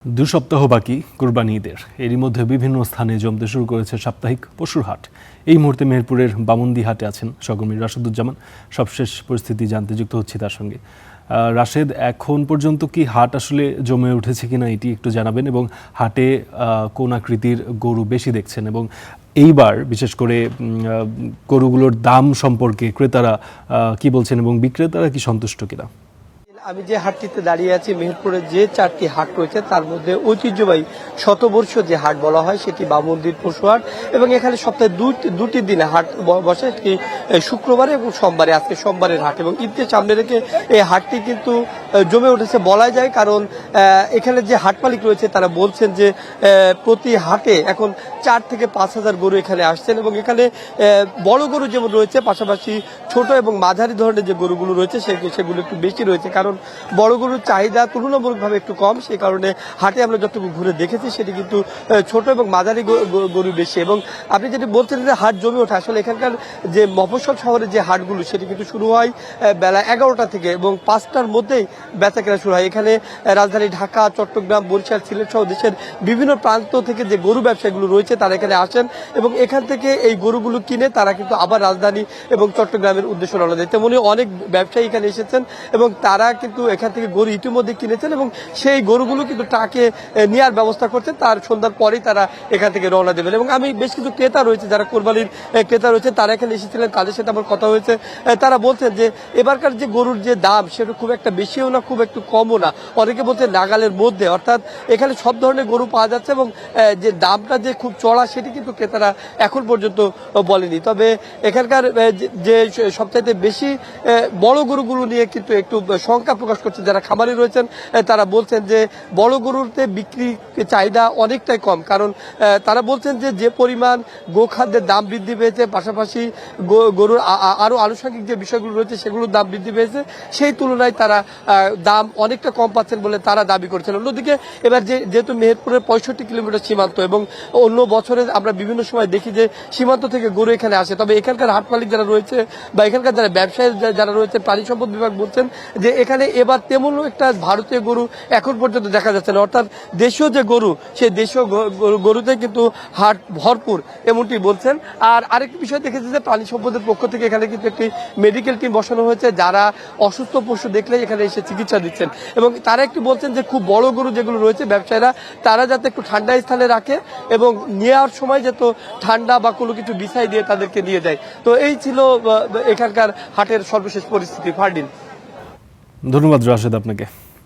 দু সপ্তাহ বাকি কুরবানি ঈদের। এরই মধ্যে বিভিন্ন স্থানে জমতে শুরু করেছে সাপ্তাহিক পশুর হাট। এই মুহূর্তে মেহেরপুরের বামন্দি হাটে আছেন সহকর্মী রাশেদুজ্জামান। সবশেষ পরিস্থিতি জানতে যুক্ত হচ্ছি তার সঙ্গে। রাশেদ, এখন পর্যন্ত কি হাট আসলে জমে উঠেছে কিনা এটি একটু জানাবেন, এবং হাটে কোন আকৃতির গরু বেশি দেখছেন, এবং এইবার বিশেষ করে গরুগুলোর দাম সম্পর্কে ক্রেতারা কি বলছেন এবং বিক্রেতারা কি সন্তুষ্ট কিনা? আমি যে হাটটিতে দাঁড়িয়ে আছি, মেহেরপুরের যে চারটি হাট রয়েছে তার মধ্যে ঐতিহ্যবাহী শতবর্ষ যে হাট বলা হয় সেটি বামন্দির পশু হাট, এবং এখানে সপ্তাহে দুটি দিনে হাট বসে, একটি শুক্রবারে এবং সোমবারে। আজকে সোমবারের হাট, এবং ঈদকে সামনে রেখে এই হাটটি কিন্তু জমে উঠেছে বলা যায়। কারণ এখানে যে হাট মালিক রয়েছে তারা বলছেন যে প্রতি হাটে এখন 4 থেকে 5 হাজার গরু এখানে আসছেন, এবং এখানে বড় গরু যেমন রয়েছে, পাশাপাশি ছোট এবং মাঝারি ধরনের যে গরুগুলো রয়েছে সেগুলো একটু বেশি রয়েছে। কারণ বড় গরুর চাহিদা তুলনামূলকভাবে একটু কম, সেই কারণে হাটে আমরা যতটুকু ঘুরে দেখেছি সেটি কিন্তু ছোট এবং মাঝারি গরু বেশি। এবং আপনি যেটি বলছেন যে হাট জমে ওঠে, আসলে এখানকার যে মফস্বল শহরের যে হাটগুলো সেটি কিন্তু শুরু হয় বেলা 11টা থেকে, এবং 5টার মধ্যেই বেচা কেনা শুরু হয়। এখানে রাজধানী ঢাকা, চট্টগ্রাম, বরিশাল, সিলেট সহ দেশের বিভিন্ন প্রান্ত থেকে যে গরু ব্যবসায়ীগুলো রয়েছে তারা এখানে আসেন, এবং এখান থেকে এই গরুগুলো কিনে তারা কিন্তু আবার রাজধানী এবং চট্টগ্রামের উদ্দেশ্যে রওনা দেয়। তেমনি অনেক ব্যবসায়ী এখানে এসেছেন এবং তারা কিন্তু এখান থেকে গরু ইতিমধ্যে কিনেছেন, এবং সেই গরুগুলো কিন্তু ট্রাকে নেওয়ার ব্যবস্থা করছেন। তার সন্ধ্যার পরেই তারা এখান থেকে রওনা দেবেন। এবং আমি বেশ কিছু ক্রেতা রয়েছে, যারা কোরবানির ক্রেতা রয়েছে, তারা এখানে এসেছিলেন, তাদের সাথে আমার কথা হয়েছে। তারা বলছেন যে এবারকার যে গরুর যে দাম সেটা খুব একটা বেশিও না, খুব একটু কমও না, অনেকে বলছে নাগালের মধ্যে। অর্থাৎ এখানে সব ধরনের গরু পাওয়া যাচ্ছে, এবং যে দামটা যে খুব চড়া সেটি কিন্তু ক্রেতারা এখন পর্যন্ত বলেনি। তবে এখানকার যে সবচাইতে বেশি বড় গরুগুলো নিয়ে কিন্তু একটু শঙ্কা প্রকাশ করছে যারা খামারি রয়েছেন। তারা বলছেন যে বড় গরুতে বিক্রি চাহিদা অনেকটাই কম, কারণ তারা বলছেন যে পরিমাণ গোখাদ্যের দাম বৃদ্ধি পেয়েছে, পাশাপাশি গরুর আরো আনুষঙ্গিক যে বিষয়গুলো রয়েছে সেগুলোর দাম বৃদ্ধি পেয়েছে, সেই তুলনায় তারা দাম অনেকটা কম পাচ্ছেন বলে তারা দাবি করছেন। অন্যদিকে এবার যেহেতু মেহেরপুরের 65 কিলোমিটার সীমান্ত, এবং অন্য বছরে আমরা বিভিন্ন সময় দেখি যে সীমান্ত থেকে গরু এখানে আসে, তবে এখানকার হাট মালিক যারা রয়েছে বা এখানকার যারা ব্যবসায়ী যারা রয়েছে, প্রাণী সম্পদ বিভাগ বলছেন যে এখানে এবার তেমন একটা ভারতীয় গরু এখন পর্যন্ত দেখা যাচ্ছে না। অর্থাৎ দেশীয় যে গরু, সেই দেশীয় গরুতে কিন্তু হাট ভরপুর, এমনটি বলছেন। আর আরেকটি বিষয় দেখেছি যে প্রাণী সম্পদের পক্ষ থেকে এখানে কিন্তু একটি মেডিকেল টিম বসানো হয়েছে, যারা অসুস্থ পশু দেখলে এখানে এসে চিকিৎসা দিচ্ছেন। এবং তারা একটু বলছেন যে খুব বড় গরু যেগুলো রয়েছে ব্যবসায়ীরা তারা যাতে একটু ঠান্ডা স্থানে রাখে, এবং নেওয়ার সময় যাতে ঠান্ডা বা কোনো কিছু বিছাই দিয়ে তাদেরকে নিয়ে যায়। তো এই ছিল এখানকার হাটের সর্বশেষ পরিস্থিতি। ফারদিন, ধন্যবাদ রাশেদ আপনাকে।